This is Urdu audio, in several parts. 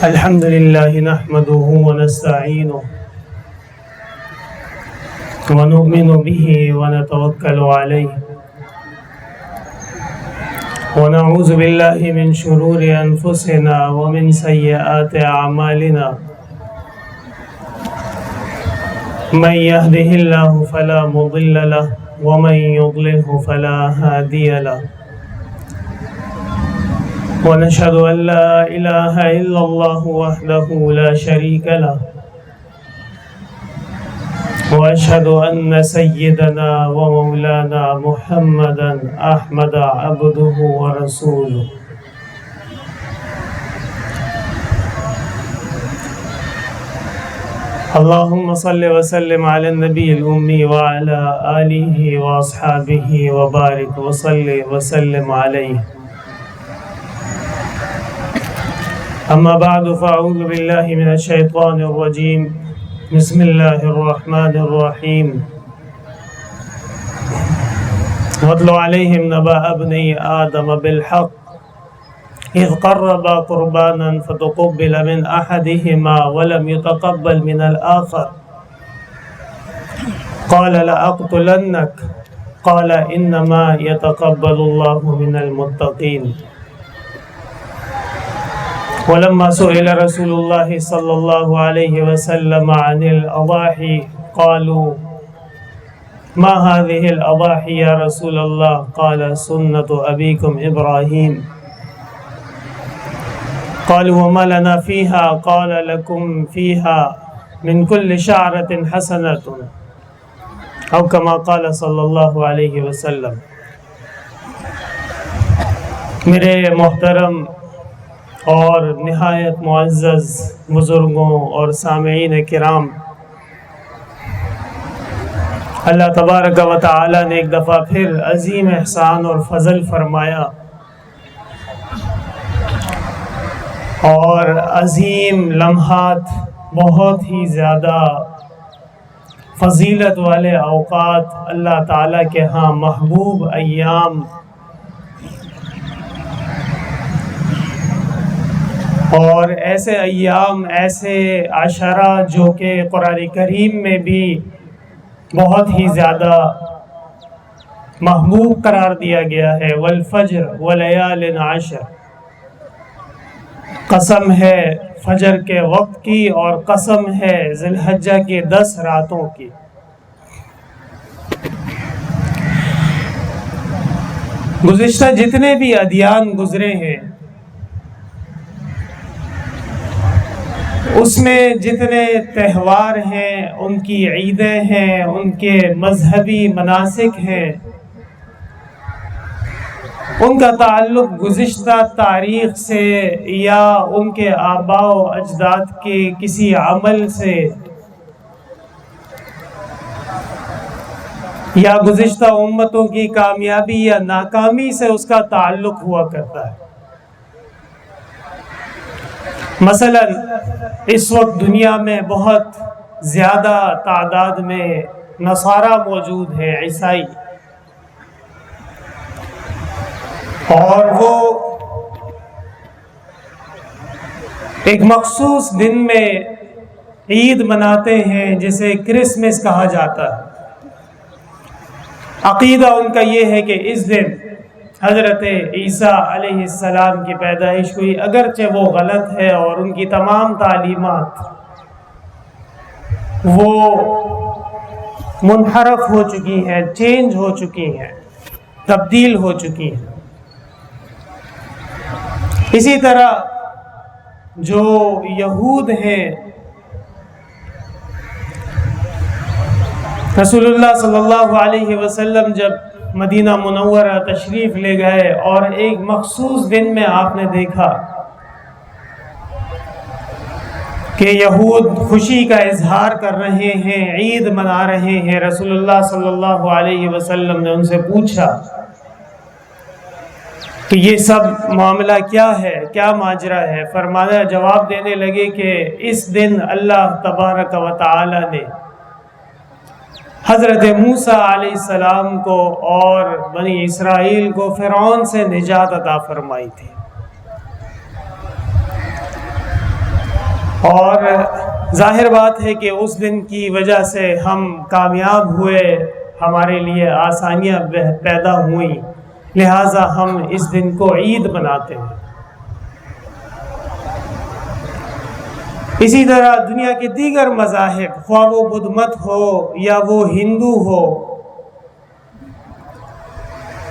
الحمد لله نحمده ونستعينه ونؤمن به ونتوكل عليه ونعوذ بالله من شرور أنفسنا ومن سيئات أعمالنا من يهده الله فلا مضل له ومن يضلله فلا هادي له ونشهد أن لا إله إلا الله وحده لا شريك له وأشهد أن سيدنا ومولانا محمدا أحمد عبده ورسوله اللهم صل وسلم على النبي الأمي وعلى آله وأصحابه وبارك وسلم عليه أما بعد فأعوذ بالله من الشيطان الرجيم بسم الله الرحمن الرحيم واتل عليهم نبأ ابني آدم بالحق إذ قربا قربانا فتقبل من أحدهما ولم يتقبل من الآخر قال لأقتلنك قال إنما يتقبل الله من المتقين ولما سئل رسول الله صلى الله عليه وسلم عن الأضاحي قالوا ما هذه الأضاحي يا رسول الله قال سنة أبيكم إبراهيم قالوا وما لنا فيها قال لكم فيها من كل شعرة حسنة أو كما قال صلی اللہ علیہ وسلم۔ میرے محترم اور نہایت معزز بزرگوں اور سامعین کرام، اللہ تبارک و تعالی نے ایک دفعہ پھر عظیم احسان اور فضل فرمایا اور عظیم لمحات، بہت ہی زیادہ فضیلت والے اوقات، اللہ تعالیٰ کے ہاں محبوب ایام، اور ایسے ایام، ایسے عشرہ جو کہ قرآن کریم میں بھی بہت ہی زیادہ محبوب قرار دیا گیا ہے۔ والفجر ولیال عشر، قسم ہے فجر کے وقت کی اور قسم ہے ذی الحجہ کے 10 راتوں کی۔ گزشتہ جتنے بھی ادیان گزرے ہیں اس میں جتنے تہوار ہیں، ان کی عیدیں ہیں، ان کے مذہبی مناسک ہیں، ان کا تعلق گزشتہ تاریخ سے یا ان کے آباء و اجداد کے کسی عمل سے یا گزشتہ امتوں کی کامیابی یا ناکامی سے اس کا تعلق ہوا کرتا ہے۔ مثلا اس وقت دنیا میں بہت زیادہ تعداد میں نصارہ موجود ہیں، عیسائی، اور وہ ایک مخصوص دن میں عید مناتے ہیں جسے کرسمس کہا جاتا ہے۔ عقیدہ ان کا یہ ہے کہ اس دن حضرت عیسیٰ علیہ السلام کی پیدائش ہوئی، اگرچہ وہ غلط ہے اور ان کی تمام تعلیمات وہ منحرف ہو چکی ہیں، چینج ہو چکی ہیں، تبدیل ہو چکی ہیں۔ اسی طرح جو یہود ہیں، رسول اللہ صلی اللہ علیہ وسلم جب مدینہ منورہ تشریف لے گئے اور ایک مخصوص دن میں آپ نے دیکھا کہ یہود خوشی کا اظہار کر رہے ہیں، عید منا رہے ہیں، رسول اللہ صلی اللہ علیہ وسلم نے ان سے پوچھا کہ یہ سب معاملہ کیا ہے، کیا ماجرا ہے؟ فرمایا، جواب دینے لگے کہ اس دن اللہ تبارک و تعالی نے حضرت موسیٰ علیہ السلام کو اور بنی اسرائیل کو فرعون سے نجات عطا فرمائی تھی۔ اور ظاہر بات ہے کہ اس دن کی وجہ سے ہم کامیاب ہوئے، ہمارے لیے آسانیاں پیدا ہوئیں، لہٰذا ہم اس دن کو عید مناتے ہیں۔ اسی طرح دنیا کے دیگر مذاہب، خواہ وہ بدھ مت ہو یا وہ ہندو ہو،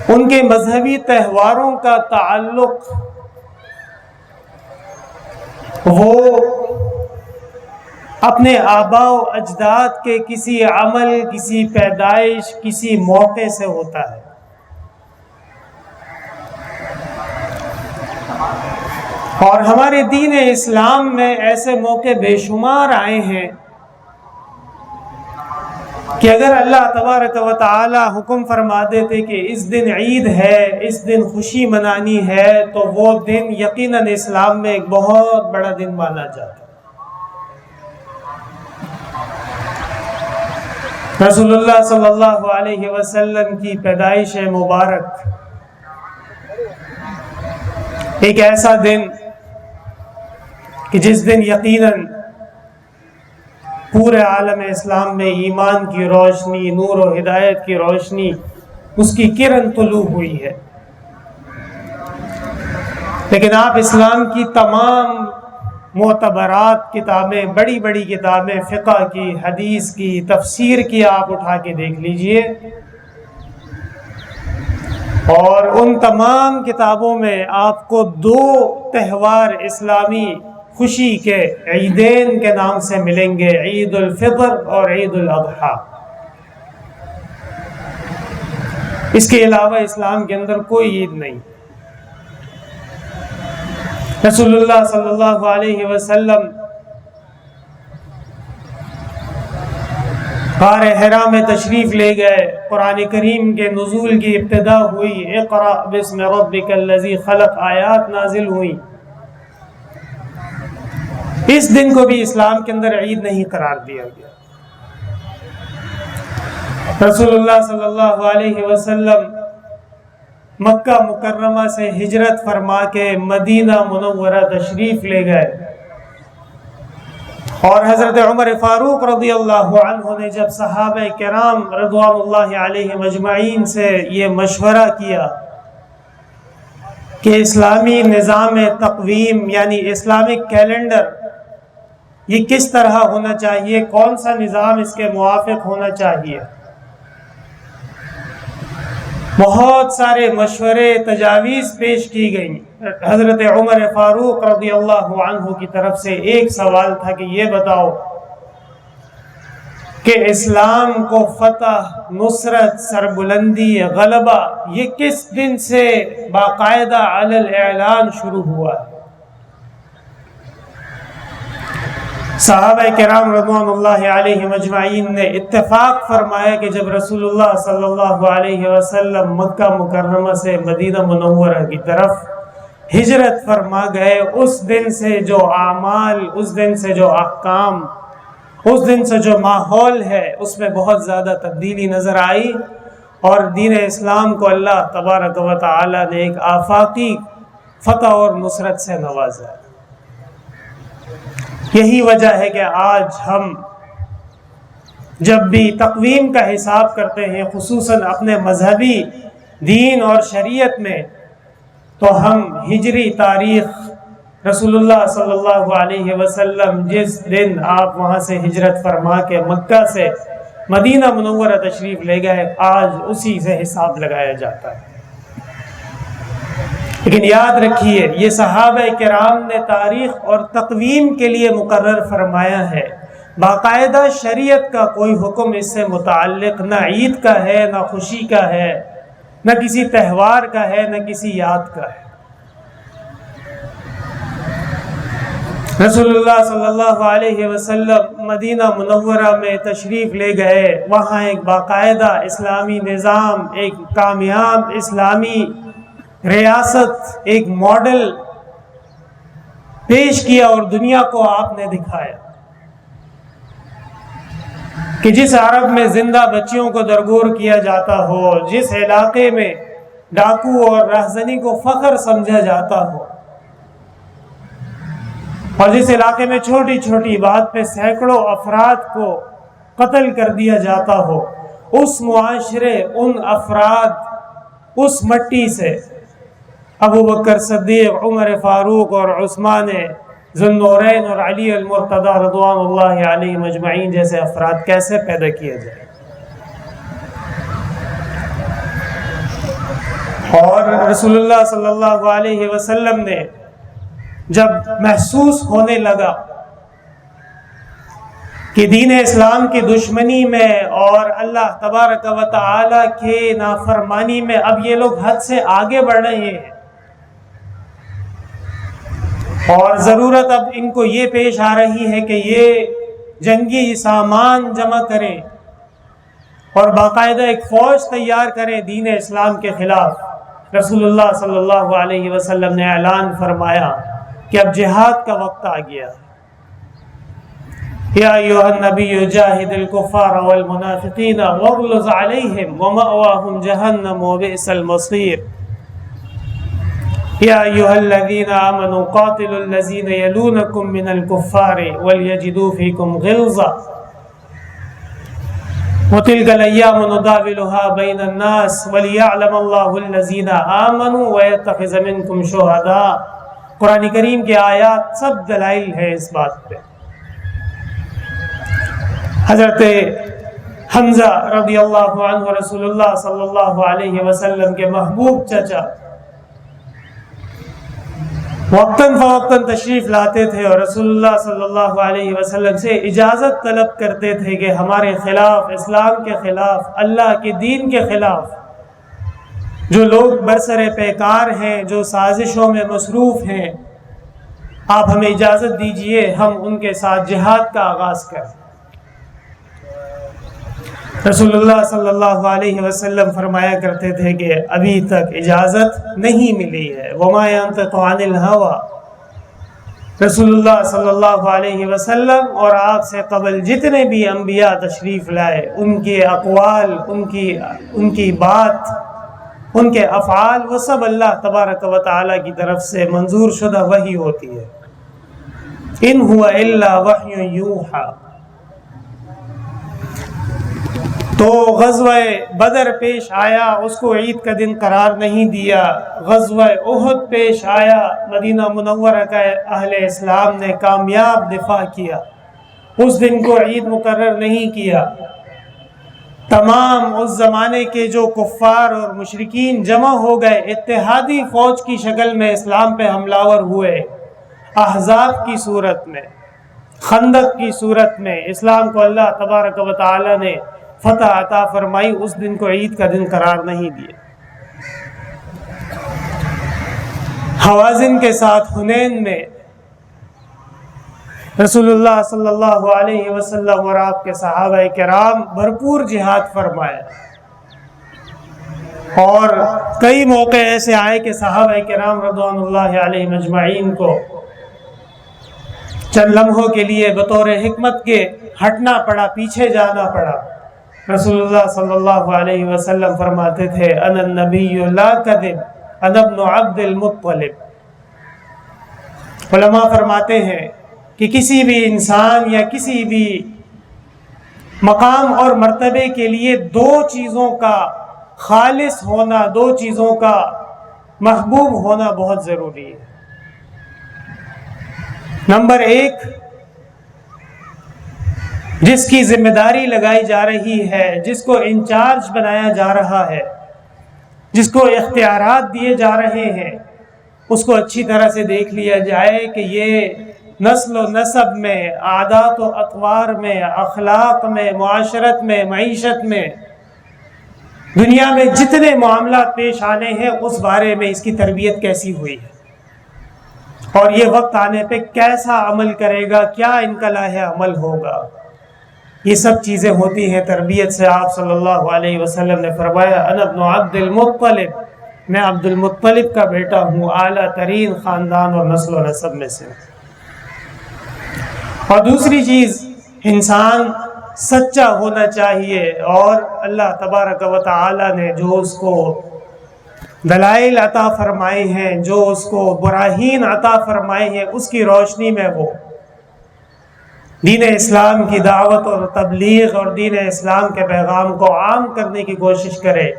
ان کے مذہبی تہواروں کا تعلق وہ اپنے آباء و اجداد کے کسی عمل، کسی پیدائش، کسی موقع سے ہوتا ہے۔ اور ہمارے دین اسلام میں ایسے موقع بے شمار آئے ہیں کہ اگر اللہ تبارک و تعالی حکم فرما دیتے کہ اس دن عید ہے، اس دن خوشی منانی ہے، تو وہ دن یقیناً اسلام میں ایک بہت بڑا دن مانا جاتا ہے۔ رسول اللہ صلی اللہ علیہ وسلم کی پیدائش مبارک ایک ایسا دن کہ جس دن یقیناً پورے عالم اسلام میں ایمان کی روشنی، نور و ہدایت کی روشنی، اس کی کرن طلوع ہوئی ہے۔ لیکن آپ اسلام کی تمام معتبرات کتابیں، بڑی بڑی کتابیں، فقہ کی، حدیث کی، تفسیر کی آپ اٹھا کے دیکھ لیجئے، اور ان تمام کتابوں میں آپ کو دو تہوار اسلامی خوشی کے عیدین کے نام سے ملیں گے، عید الفطر اور عید الاضحیٰ۔ اس کے علاوہ اسلام کے اندر کوئی عید نہیں۔ رسول اللہ صلی اللہ علیہ وسلم غار حرا میں تشریف لے گئے، قرآن کریم کے نزول کی ابتدا ہوئی، اقرأ باسم ربک الذی خلق آیات نازل ہوئی۔ اس دن کو بھی اسلام کے اندر عید نہیں قرار دیا گیا۔ رسول اللہ صلی اللہ علیہ وسلم مکہ مکرمہ سے ہجرت فرما کے مدینہ منورہ تشریف لے گئے، اور حضرت عمر فاروق رضی اللہ عنہ نے جب صحابہ کرام رضوان اللہ علیہم اجمعین سے یہ مشورہ کیا کہ اسلامی نظام تقویم یعنی اسلامک کیلنڈر یہ کس طرح ہونا چاہیے، کون سا نظام اس کے موافق ہونا چاہیے، بہت سارے مشورے، تجاویز پیش کی گئیں۔ حضرت عمر فاروق رضی اللہ عنہ کی طرف سے ایک سوال تھا کہ یہ بتاؤ کہ اسلام کو فتح، نصرت، سربلندی، غلبہ یہ کس دن سے باقاعدہ علی الاعلان شروع ہوا ہے؟ صحابہ کرام رضوان اللہ علیہم اجمعین نے اتفاق فرمایا کہ جب رسول اللہ صلی اللہ علیہ وسلم مکہ مکرمہ سے مدینہ منورہ کی طرف ہجرت فرما گئے، اس دن سے جو اعمال، اس دن سے جو احکام، اس دن سے جو ماحول ہے، اس میں بہت زیادہ تبدیلی نظر آئی، اور دین اسلام کو اللہ تبارک و تعالی نے ایک آفاقی فتح اور نصرت سے نوازا۔ یہی وجہ ہے کہ آج ہم جب بھی تقویم کا حساب کرتے ہیں، خصوصاً اپنے مذہبی دین اور شریعت میں، تو ہم ہجری تاریخ رسول اللہ صلی اللہ علیہ وسلم جس دن آپ وہاں سے ہجرت فرما کے مکہ سے مدینہ منورہ تشریف لے گئے، آج اسی سے حساب لگایا جاتا ہے۔ لیکن یاد رکھیے، یہ صحابہ کرام نے تاریخ اور تقویم کے لیے مقرر فرمایا ہے، باقاعدہ شریعت کا کوئی حکم اس سے متعلق نہ عید کا ہے، نہ خوشی کا ہے، نہ کسی تہوار کا ہے، نہ کسی یاد کا ہے۔ رسول اللہ صلی اللہ علیہ وسلم مدینہ منورہ میں تشریف لے گئے، وہاں ایک باقاعدہ اسلامی نظام، ایک کامیاب اسلامی ریاست، ایک ماڈل پیش کیا اور دنیا کو آپ نے دکھایا کہ جس عرب میں زندہ بچیوں کو درگور کیا جاتا ہو، جس علاقے میں ڈاکو اور رہزنی کو فخر سمجھا جاتا ہو، اور جس علاقے میں چھوٹی چھوٹی بات پہ سینکڑوں افراد کو قتل کر دیا جاتا ہو، اس معاشرے، ان افراد، اس مٹی سے ابو بکر صدیق، عمر فاروق اور عثمان ذو النورین اور علی المرتضی رضوان اللہ علیہم اجمعین جیسے افراد کیسے پیدا کیے جائیں؟ اور رسول اللہ صلی اللہ علیہ وسلم نے جب محسوس ہونے لگا کہ دین اسلام کی دشمنی میں اور اللہ تبارک و تعالی کے نافرمانی میں اب یہ لوگ حد سے آگے بڑھ رہے ہیں، اور ضرورت اب ان کو یہ پیش آ رہی ہے کہ یہ جنگی سامان جمع کریں اور باقاعدہ ایک فوج تیار کریں دین اسلام کے خلاف، رسول اللہ صلی اللہ علیہ وسلم نے اعلان فرمایا کہ اب جہاد کا وقت آ گیا۔ یا ایھا النبی جاہد الکفار والمنافقین واغلظ علیہم ومأواہم جہنم وبئس المصیر۔ یا ایھا الذین آمنوا قاتلوا الذین یلونکم من الکفار ولیجدوا فیکم غلظہ وتلک الایام نداولها بین الناس ولیعلم اللہ الذین آمنوا ویتخذ منکم شہداء۔ قرآن کریم کی آیات سب دلائل ہیں اس بات پہ۔ حضرت حمزہ رضی اللہ عنہ رسول اللہ صلی اللہ علیہ وسلم کے محبوب چچا وقتاً فوقتاً تشریف لاتے تھے اور رسول اللہ صلی اللہ علیہ وسلم سے اجازت طلب کرتے تھے کہ ہمارے خلاف، اسلام کے خلاف، اللہ کے دین کے خلاف جو لوگ برسر پیکار ہیں، جو سازشوں میں مصروف ہیں، آپ ہمیں اجازت دیجئے ہم ان کے ساتھ جہاد کا آغاز کریں۔ رسول اللہ صلی اللہ علیہ وسلم فرمایا کرتے تھے کہ ابھی تک اجازت نہیں ملی ہے۔ وما ينطق عن الهوى۔ رسول اللہ صلی اللہ علیہ وسلم اور آپ سے قبل جتنے بھی انبیاء تشریف لائے، ان کے اقوال، ان کی بات، ان کے افعال، وہ سب اللہ تبارک و تعالی کی طرف سے منظور شدہ وحی ہوتی ہے۔ ان هو الا وحی یوحی۔ تو غزوہ بدر پیش آیا، اس کو عید کا دن قرار نہیں دیا۔ غزوہ احد پیش آیا، مدینہ منورہ کا اہل اسلام نے کامیاب دفاع کیا، اس دن کو عید مقرر نہیں کیا۔ تمام اس زمانے کے جو کفار اور مشرکین جمع ہو گئے، اتحادی فوج کی شکل میں اسلام پہ حملہ ور ہوئے، احزاب کی صورت میں، خندق کی صورت میں اسلام کو اللہ تبارک و تعالی نے فتح عطا فرمائی۔ اس دن کو عید کا دن قرار نہیں دیا۔ حوازن کے ساتھ حنین میں رسول اللہ صلی اللہ علیہ وسلم اور آپ کے صحابہ کرام بھرپور جہاد فرمایا، اور کئی موقع ایسے آئے کہ صحابہ کرام رضوان اللہ علیہ مجمعین کو چند لمحوں کے لیے بطور حکمت کے ہٹنا پڑا، پیچھے جانا پڑا۔ رسول اللہ صلی اللہ علیہ وسلم فرماتے تھے انا النبی لا کذب انا ابن عبد المطلب۔ علماء فرماتے ہیں کہ کسی بھی انسان یا کسی بھی مقام اور مرتبے کے لیے دو چیزوں کا خالص ہونا، دو چیزوں کا محبوب ہونا بہت ضروری ہے۔ نمبر ایک، جس کی ذمہ داری لگائی جا رہی ہے، جس کو انچارج بنایا جا رہا ہے، جس کو اختیارات دیے جا رہے ہیں، اس کو اچھی طرح سے دیکھ لیا جائے کہ یہ نسل و نسب میں، عادات و اطوار میں، اخلاق میں، معاشرت میں، معیشت میں، دنیا میں جتنے معاملات پیش آنے ہیں اس بارے میں اس کی تربیت کیسی ہوئی ہے، اور یہ وقت آنے پہ کیسا عمل کرے گا، کیا ان کا لاہ عمل ہوگا۔ یہ سب چیزیں ہوتی ہیں تربیت سے۔ آپ صلی اللہ علیہ وسلم نے فرمایا انا ابن عبد المطلب، میں عبد المطلب کا بیٹا ہوں، اعلیٰ ترین خاندان اور نسل و نسب میں سے۔ اور دوسری چیز، انسان سچا ہونا چاہیے، اور اللہ تبارک و تعالی نے جو اس کو دلائل عطا فرمائے ہیں، جو اس کو براہین عطا فرمائے ہیں، اس کی روشنی میں وہ دین اسلام کی دعوت اور تبلیغ اور دین اسلام کے پیغام کو عام کرنے کی کوشش کرے۔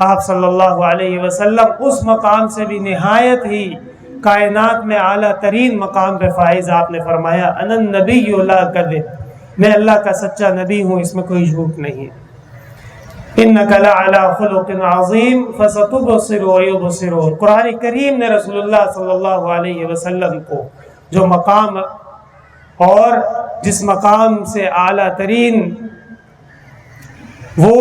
آپ صلی اللہ علیہ وسلم اس مقام سے بھی نہایت ہی کائنات میں اعلیٰ ترین مقام پہ فائز۔ آپ نے فرمایا انا النبی لا کذب، میں اللہ کا سچا نبی ہوں، اس میں کوئی جھوٹ نہیں۔ انک لعلی خلق عظیم فستبصر ویبصرون، قرآن کریم نے رسول اللہ صلی اللہ علیہ وسلم کو جو مقام اور جس مقام سے اعلیٰ ترین وہ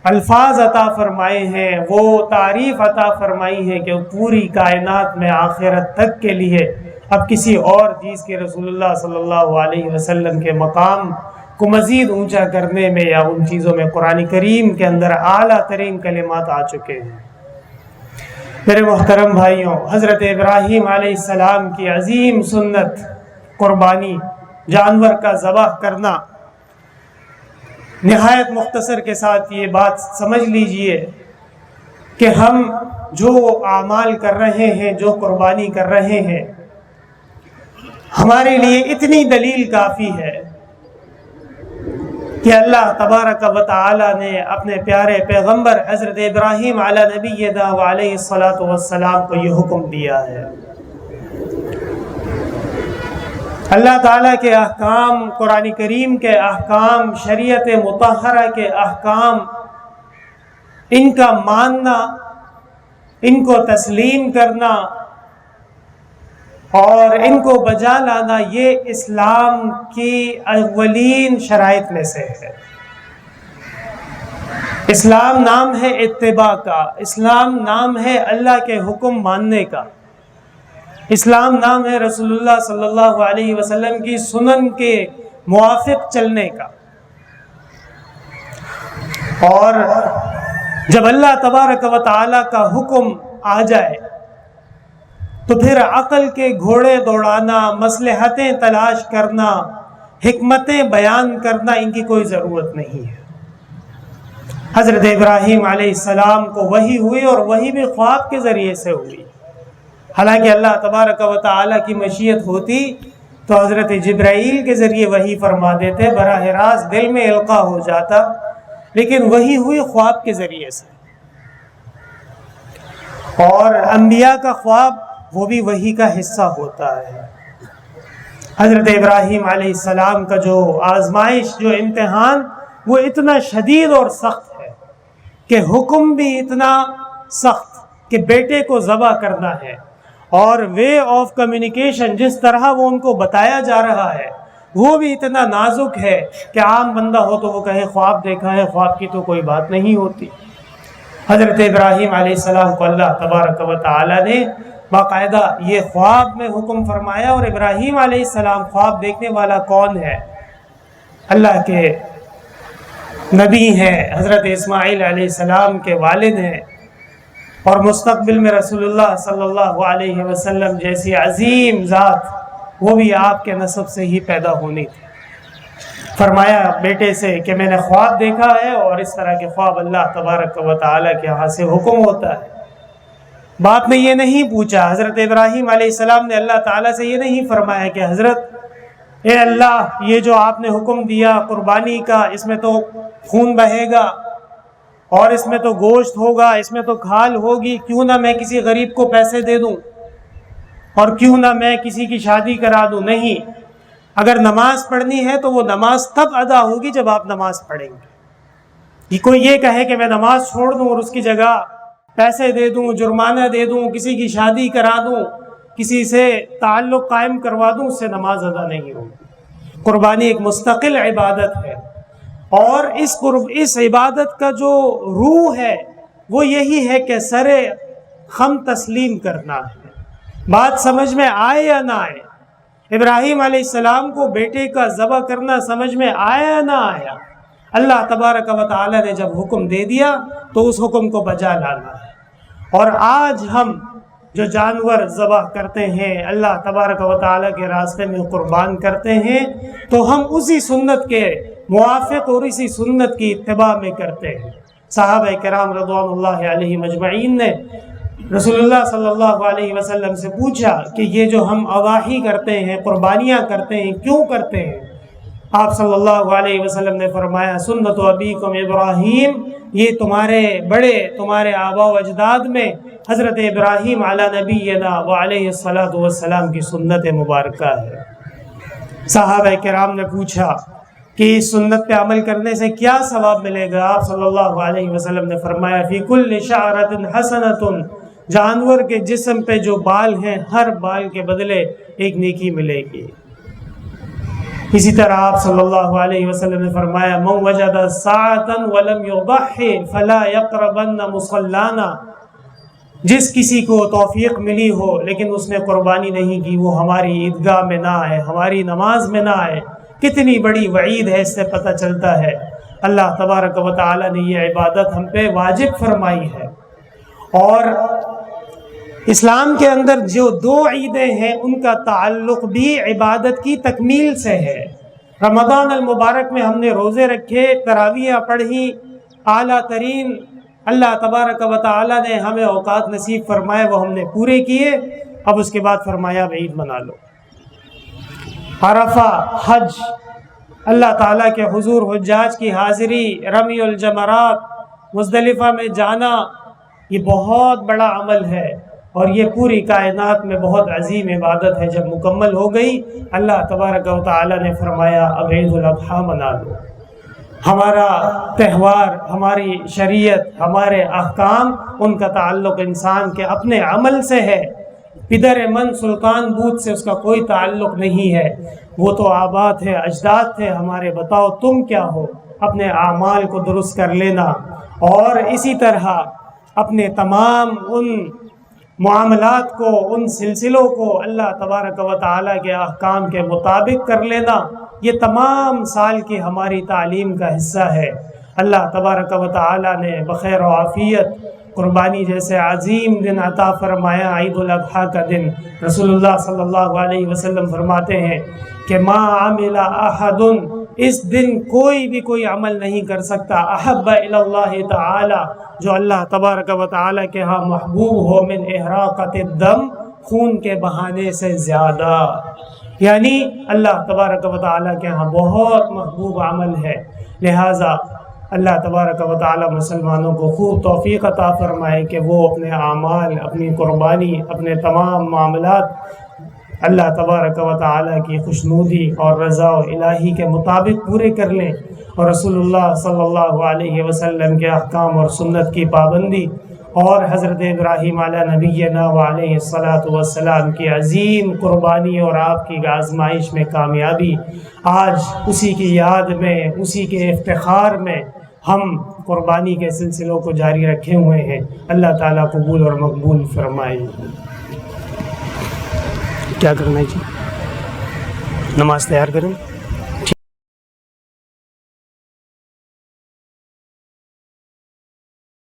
الفاظ عطا فرمائے ہیں، وہ تعریف عطا فرمائی ہے کہ وہ پوری کائنات میں آخرت تک کے لیے اب کسی اور چیز کے رسول اللہ صلی اللہ علیہ وسلم کے مقام کو مزید اونچا کرنے میں یا ان چیزوں میں قرآن کریم کے اندر اعلیٰ ترین کلمات آ چکے ہیں۔ میرے محترم بھائیوں، حضرت ابراہیم علیہ السلام کی عظیم سنت قربانی، جانور کا ذبح کرنا، نہایت مختصر کے ساتھ یہ بات سمجھ لیجئے کہ ہم جو اعمال کر رہے ہیں، جو قربانی کر رہے ہیں، ہمارے لیے اتنی دلیل کافی ہے کہ اللہ تبارک و تعالی نے اپنے پیارے پیغمبر حضرت ابراہیم علی نبینا و علیہ الصلاۃ والسلام کو یہ حکم دیا ہے۔ اللہ تعالیٰ کے احکام، قرآن کریم کے احکام، شریعت مطہرہ کے احکام، ان کا ماننا، ان کو تسلیم کرنا اور ان کو بجا لانا، یہ اسلام کی اولین شرائط میں سے ہے۔ اسلام نام ہے اتباع کا، اسلام نام ہے اللہ کے حکم ماننے کا، اسلام نام ہے رسول اللہ صلی اللہ علیہ وسلم کی سنن کے موافق چلنے کا۔ اور جب اللہ تبارک و تعالی کا حکم آ جائے تو پھر عقل کے گھوڑے دوڑانا، مصلحتیں تلاش کرنا، حکمتیں بیان کرنا، ان کی کوئی ضرورت نہیں ہے۔ حضرت ابراہیم علیہ السلام کو وحی ہوئی اور وحی بھی خواب کے ذریعے سے ہوئی۔ حالانکہ اللہ تبارک و تعالی کی مشیت ہوتی تو حضرت جبرائیل کے ذریعے وحی فرما دیتے، براہ راست دل میں القاء ہو جاتا، لیکن وحی ہوئی خواب کے ذریعے سے۔ اور انبیاء کا خواب وہ بھی وحی کا حصہ ہوتا ہے۔ حضرت ابراہیم علیہ السلام کا جو آزمائش، جو امتحان، وہ اتنا شدید اور سخت ہے کہ حکم بھی اتنا سخت کہ بیٹے کو ذبح کرنا ہے، اور وے آف کمیونیکیشن جس طرح وہ ان کو بتایا جا رہا ہے وہ بھی اتنا نازک ہے کہ عام بندہ ہو تو وہ کہے خواب دیکھا ہے، خواب کی تو کوئی بات نہیں ہوتی۔ حضرت ابراہیم علیہ السلام کو اللہ تبارک و تعالی نے باقاعدہ یہ خواب میں حکم فرمایا۔ اور ابراہیم علیہ السلام خواب دیکھنے والا کون ہے؟ اللہ کے نبی ہیں، حضرت اسماعیل علیہ السلام کے والد ہیں، اور مستقبل میں رسول اللہ صلی اللہ علیہ وسلم جیسی عظیم ذات وہ بھی آپ کے نسب سے ہی پیدا ہونی تھی۔ فرمایا بیٹے سے کہ میں نے خواب دیکھا ہے، اور اس طرح کے خواب اللہ تبارک و تعالیٰ کے ہاں سے حکم ہوتا ہے۔ باپ نے یہ نہیں پوچھا، حضرت ابراہیم علیہ السلام نے اللہ تعالیٰ سے یہ نہیں فرمایا کہ حضرت اے اللہ یہ جو آپ نے حکم دیا قربانی کا، اس میں تو خون بہے گا اور اس میں تو گوشت ہوگا، اس میں تو کھال ہوگی، کیوں نہ میں کسی غریب کو پیسے دے دوں اور کیوں نہ میں کسی کی شادی کرا دوں۔ نہیں، اگر نماز پڑھنی ہے تو وہ نماز تب ادا ہوگی جب آپ نماز پڑھیں گے۔ یہ کوئی یہ کہے کہ میں نماز چھوڑ دوں اور اس کی جگہ پیسے دے دوں، جرمانہ دے دوں، کسی کی شادی کرا دوں، کسی سے تعلق قائم کروا دوں، اس سے نماز ادا نہیں ہوگی۔ قربانی ایک مستقل عبادت ہے، اور اس عبادت کا جو روح ہے وہ یہی ہے کہ سر خم تسلیم کرنا ہے، بات سمجھ میں آئے یا نہ آئے۔ ابراہیم علیہ السلام کو بیٹے کا ذبح کرنا سمجھ میں آیا یا نہ آیا، اللہ تبارک و تعالی نے جب حکم دے دیا تو اس حکم کو بجا لانا ہے۔ اور آج ہم جو جانور ذبح کرتے ہیں، اللہ تبارک و تعالی کے راستے میں قربان کرتے ہیں، تو ہم اسی سنت کے موافق اور اسی سنت کی اتباع میں کرتے ہیں۔ صحابہ کرام رضوان اللہ علیہم اجمعین نے رسول اللہ صلی اللہ علیہ وسلم سے پوچھا کہ یہ جو ہم اضاحی کرتے ہیں، قربانیاں کرتے ہیں، کیوں کرتے ہیں؟ آپ صلی اللہ علیہ وسلم نے فرمایا سنت ابیکم ابراہیم، یہ تمہارے آبا و اجداد میں حضرت ابراہیم علی نبینا و علیہ الصلاۃ والسلام کی سنت مبارکہ ہے۔ صحابہ کرام نے پوچھا کہ اس سنت پہ عمل کرنے سے کیا ثواب ملے گا؟ آپ صلی اللہ علیہ وسلم نے فرمایا فی کل شعرۃ حسنۃ، جانور کے جسم پہ جو بال ہیں ہر بال کے بدلے ایک نیکی ملے گی۔ اسی طرح آپ صلی اللہ علیہ وسلم نے فرمایا من وجد ساعۃ ولم یضحی فلا یقربن مصلانا، جس کسی کو توفیق ملی ہو لیکن اس نے قربانی نہیں کی، وہ ہماری عیدگاہ میں نہ آئے، ہماری نماز میں نہ آئے۔ کتنی بڑی وعید ہے، اس سے پتہ چلتا ہے اللہ تبارک و تعالی نے یہ عبادت ہم پہ واجب فرمائی ہے۔ اور اسلام کے اندر جو دو عیدیں ہیں ان کا تعلق بھی عبادت کی تکمیل سے ہے۔ رمضان المبارک میں ہم نے روزے رکھے، تراویح پڑھی، اعلیٰ ترین اللہ تبارک و تعالی نے ہمیں اوقات نصیب فرمائے، وہ ہم نے پورے کیے۔ اب اس کے بعد فرمایا اب عید منا لو۔ عرفہ، حج، اللہ تعالیٰ کے حضور حجاج کی حاضری، رمی الجمرات، مزدلفہ میں جانا، یہ بہت بڑا عمل ہے اور یہ پوری کائنات میں بہت عظیم عبادت ہے۔ جب مکمل ہو گئی اللہ تبارک و تعالیٰ نے فرمایا اب عید الاضحیٰ منا لو۔ ہمارا تہوار، ہماری شریعت، ہمارے احکام، ان کا تعلق انسان کے اپنے عمل سے ہے، پدر من سلطان بود سے اس کا کوئی تعلق نہیں ہے۔ وہ تو آبا تھے، اجداد تھے ہمارے، بتاؤ تم کیا ہو؟ اپنے اعمال کو درست کر لینا اور اسی طرح اپنے تمام ان معاملات کو، ان سلسلوں کو اللہ تبارک و تعالیٰ کے احکام کے مطابق کر لینا، یہ تمام سال کی ہماری تعلیم کا حصہ ہے۔ اللہ تبارک و تعالیٰ نے بخیر و عافیت قربانی جیسے عظیم دن عطا فرمایا، عید الاضحیٰ کا دن۔ رسول اللہ صلی اللہ علیہ وسلم فرماتے ہیں کہ ما عمل احد، اس دن کوئی عمل نہیں کر سکتا، احب الی اللہ تعالی، جو اللہ تبارک و تعالی کے ہاں محبوب ہو، من احراقۃ الدم، خون کے بہانے سے زیادہ، یعنی اللہ تبارک و تعالی کے ہاں بہت محبوب عمل ہے۔ لہٰذا اللہ تبارک و تعالی مسلمانوں کو خوب توفیق عطا فرمائے کہ وہ اپنے اعمال، اپنی قربانی، اپنے تمام معاملات اللہ تبارک و تعالی کی خوشنودی اور رضا الہی کے مطابق پورے کر لیں، اور رسول اللہ صلی اللہ علیہ وسلم کے احکام اور سنت کی پابندی اور حضرت ابراہیم علی نبینا و علیہ الصلاۃ والسلام کی عظیم قربانی اور آپ کی آزمائش میں کامیابی، آج اسی کی یاد میں، اسی کے افتخار میں ہم قربانی کے سلسلوں کو جاری رکھے ہوئے ہیں۔ اللہ تعالیٰ قبول اور مقبول فرمائے۔ کیا کرنا ہے جی؟ نماز تیار کریں۔